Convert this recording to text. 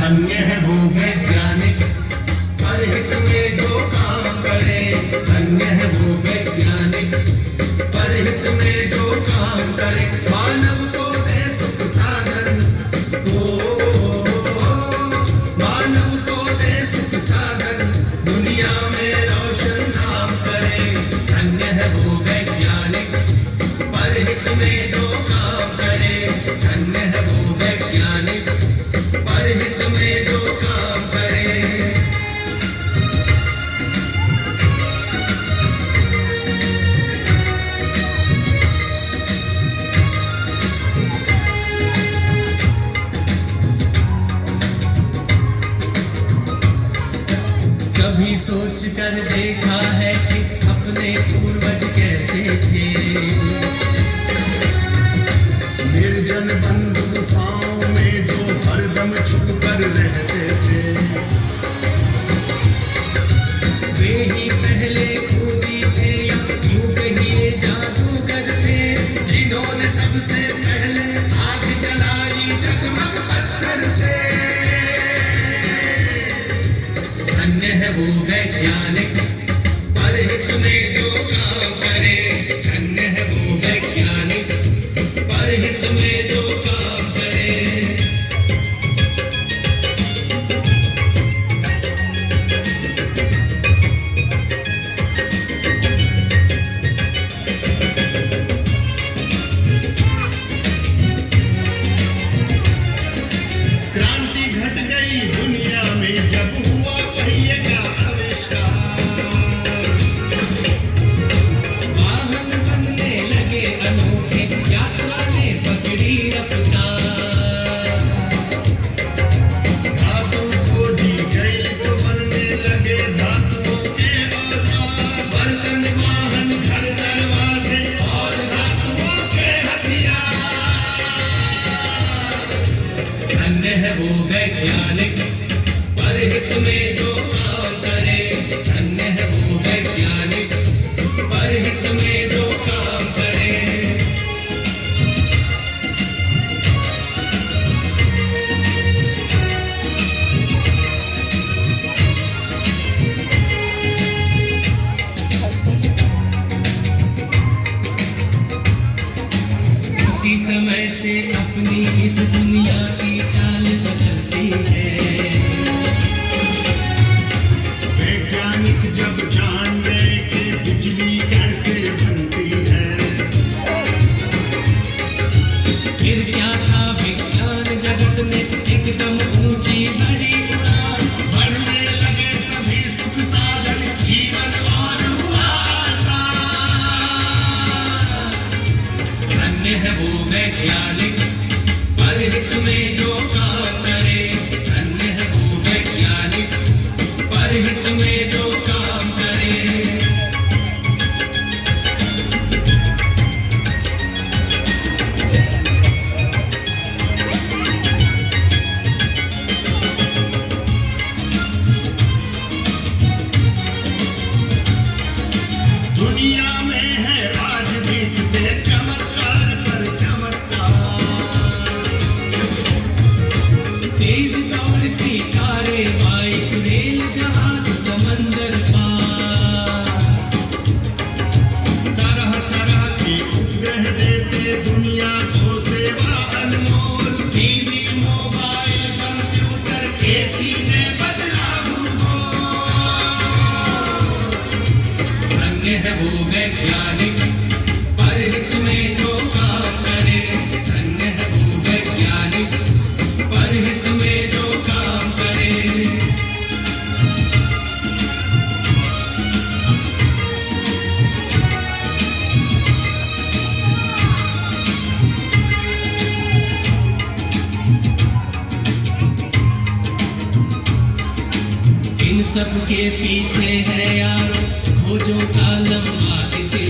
धन्य है वो वैज्ञानिक परहित में जो काम करे। धन्य है वो वैज्ञानिक परहित में जो काम करे। मानव को दे सुख साधन, मानव को दे सुख साधन, दुनिया में रोशन नाम करे। धन्य है वो वैज्ञानिक परहित में जो काम करे। धन्य है वो वैज्ञानिक परहित में जो काम करे। कभी सोच कर देखा है कि अपने पूर्वज कैसे थे। निर्जन बंद गुफाओं में जो हरदम छुप कर रहते थे। वे ही पहले खोजी थे या यूं कहिए जादूगर थे, जिन्होंने सबसे पहले आग जलाई जगमग पत्थर से। धन्य है वो वैज्ञानिक परहित में जो काम करे। धन्य है वो वैज्ञानिक परहित में जो काम करे। क्रांति घट गई दुनिया में जब हुआ पहिए का आविष्कार। वाहन बनने लगे अनोखे, यात्रा ने पकड़ी रफ्तार। धातु खोजी गई तो बनने लगे धातुओं के औजार। बर्तन, वाहन, घर, दरवाजे और धातुओं के हथियार। धन्य है वो वैज्ञानिक परहित में जो काम करे। धन्य है वो वैज्ञानिक परहित में जो काम करे। उसी समय से अपनी इस दुनिया की चाल बदलती है। वैज्ञानिक जब जान गए कि बिजली कैसे बनती है। फिर क्या था विज्ञान जगत में एकदम ऊंची बड़ी उड़ान। बढ़ने लगे सभी सुख साधन, जीवन और हुआ आसान। धन्य है वो वैज्ञानिक परहित में जो काम करे। धन्य है वो वैज्ञानिक परहित में जो काम करे। दुनिया में है आज बीतते चमत्कार पर चमत्कार। तेज दौड़ती कारें, बाइक, रेल, जहाज, समंदर पार। तरह तरह के उपग्रह देते दुनिया को सेवा अनमोल। टीवी, मोबाइल, कंप्यूटर, एसी ने बदला भूगोल। धन्य है वो वैज्ञानिक परहित में जो काम करे। धन्य है वो वैज्ञानिक परहित में जो काम करे। इन सब के पीछे है यारो खोजों का लंबा इतिहास।